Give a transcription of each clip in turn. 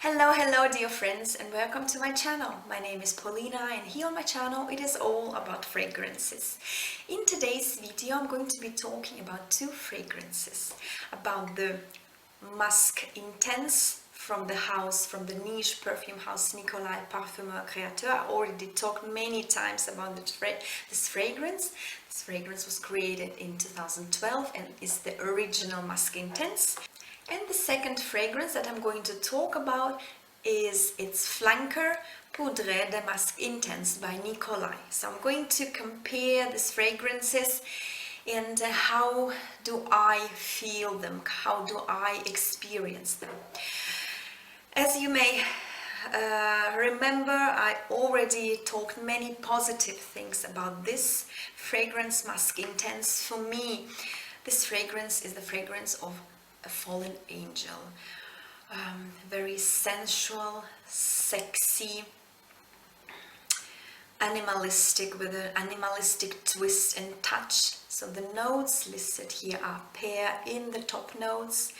Hello dear friends, and welcome to my channel. My name is Paulina, and here on my channel it is all about fragrances. In today's video I'm going to be talking about two fragrances, about the Musk Intense from the niche perfume house NICOLAï Parfumeur Créateur. I already talked many times about this fragrance. This fragrance was created in 2012 and is the original Musk Intense. And the second fragrance that I'm going to talk about is its flanker, Poudre de Musc Intense by NICOLAï. So I'm going to compare these fragrances and how do I feel them, how do I experience them. As you may remember, I already talked many positive things about this fragrance, Musk Intense. For me, this fragrance is the fragrance of a fallen angel, very sensual, sexy, animalistic, with an animalistic twist and touch. So the notes listed here are pear in the top notes,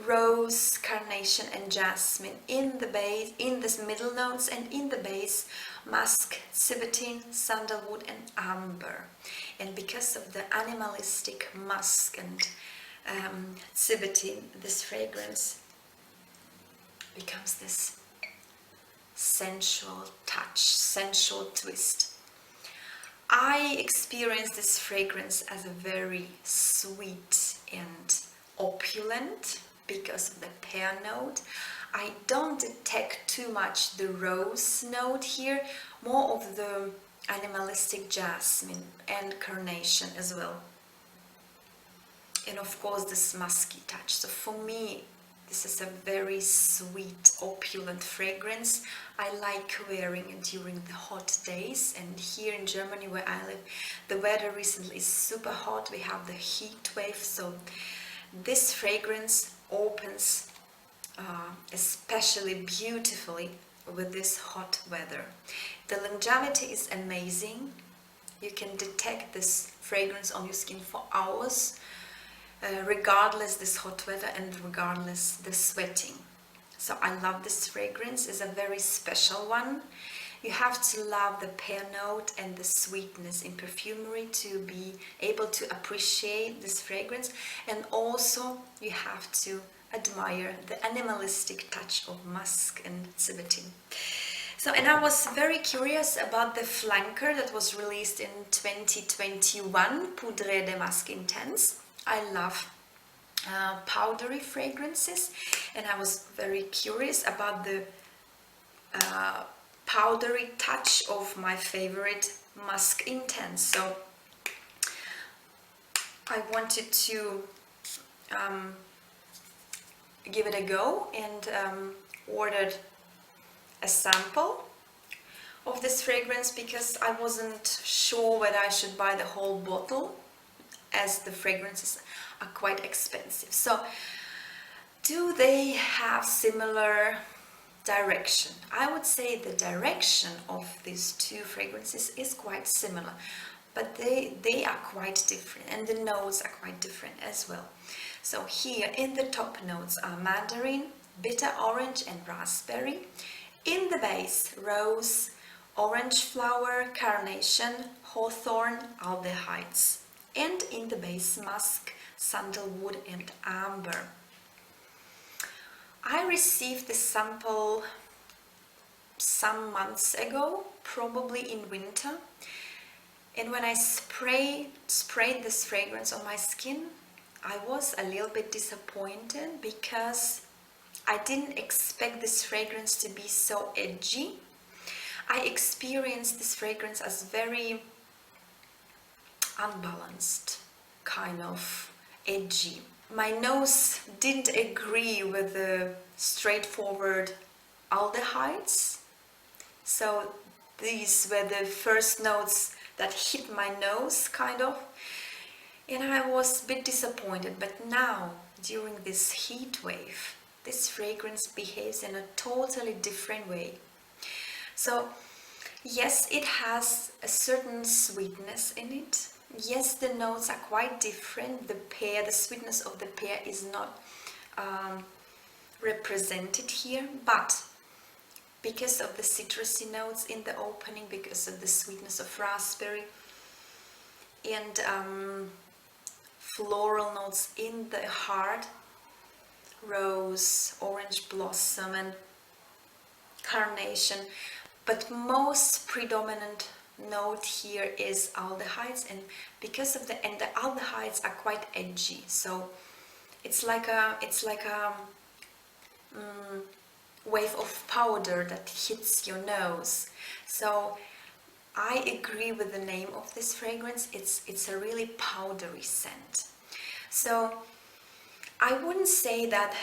rose, carnation and jasmine in the base, in the middle notes, and in the base musk, civetine, sandalwood and amber. And because of the animalistic musk and civetine, this fragrance becomes this sensual touch, sensual twist. I experience this fragrance as a very sweet and opulent because of the pear note. I don't detect too much the rose note here, more of the animalistic jasmine and carnation as well. And of course this musky touch. So for me, this is a very sweet, opulent fragrance. I like wearing it during the hot days, and here in Germany where I live, the weather recently is super hot. We have the heat wave, so this fragrance opens especially beautifully with this hot weather. The longevity is amazing. You can detect this fragrance on your skin for hours, regardless this hot weather and regardless the sweating. So I love this fragrance. It's a very special one. You have to love the pear note and the sweetness in perfumery to be able to appreciate this fragrance, and also you have to admire the animalistic touch of musk and civetine. So, and I was very curious about the flanker that was released in 2021, Poudre de Musc Intense. I love powdery fragrances, and I was very curious about the powdery touch of my favorite Musk Intense. So I wanted to give it a go and ordered a sample of this fragrance because I wasn't sure whether I should buy the whole bottle, as the fragrances are quite expensive. So do they have similar direction? I would say the direction of these two fragrances is quite similar, but they are quite different, and the notes are quite different as well. So here in the top notes are mandarin, bitter orange and raspberry. In the base, rose, orange flower, carnation, hawthorn, aldehydes. And in the base, musk, sandalwood and amber. I received this sample some months ago, probably in winter, and when I sprayed this fragrance on my skin, I was a little bit disappointed because I didn't expect this fragrance to be so edgy. I experienced this fragrance as very unbalanced, kind of edgy. My nose didn't agree with the straightforward aldehydes, so these were the first notes that hit my nose, kind of, and I was a bit disappointed. But now, during this heat wave, this fragrance behaves in a totally different way. So yes, it has a certain sweetness in it. Yes, the notes are quite different. The pear, the sweetness of the pear is not represented here, but because of the citrusy notes in the opening, because of the sweetness of raspberry, and floral notes in the heart, rose, orange blossom and carnation. But most predominant note here is aldehydes, and because of the aldehydes are quite edgy, so it's like a wave of powder that hits your nose. So I agree with the name of this fragrance. It's a really powdery scent. So I wouldn't say that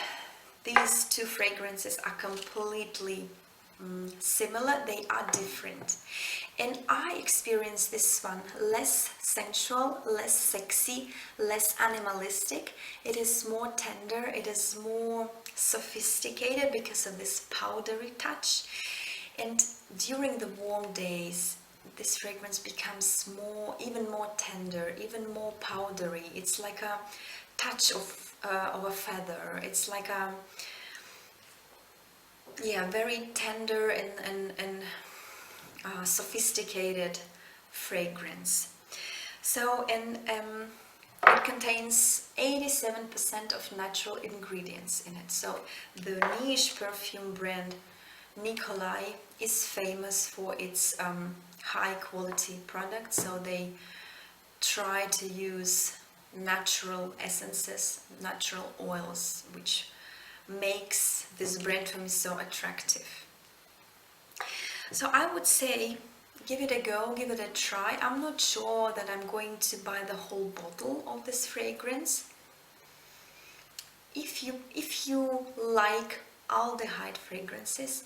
these two fragrances are completely similar. They are different, and I experience this one less sensual, less sexy, less animalistic. It is more tender, it is more sophisticated because of this powdery touch. And during the warm days, this fragrance becomes even more tender, even more powdery. It's like a touch of a feather. It's like a very tender and sophisticated fragrance. So, and it contains 87% of natural ingredients in it. So the niche perfume brand NICOLAï is famous for its high quality products. So they try to use natural essences, natural oils, which makes this brand for me so attractive. So I would say give it a go, give it a try. I'm not sure that I'm going to buy the whole bottle of this fragrance. If you like aldehyde fragrances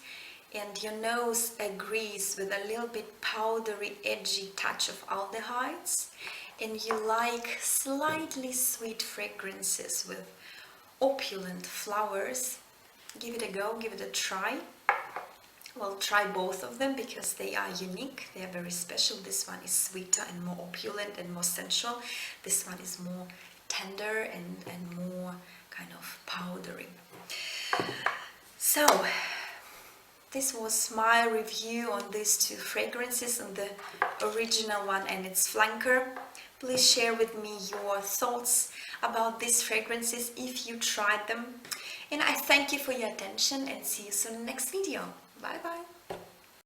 and your nose agrees with a little bit powdery, edgy touch of aldehydes, and you like slightly sweet fragrances with opulent flowers, give it a go, give it a try. Well, try both of them because they are unique, they are very special. This one is sweeter and more opulent and more sensual. This one is more tender and more kind of powdery. So this was my review on these two fragrances, on the original one and its flanker. Please share with me your thoughts about these fragrances if you tried them. And I thank you for your attention and see you soon in the next video. Bye bye.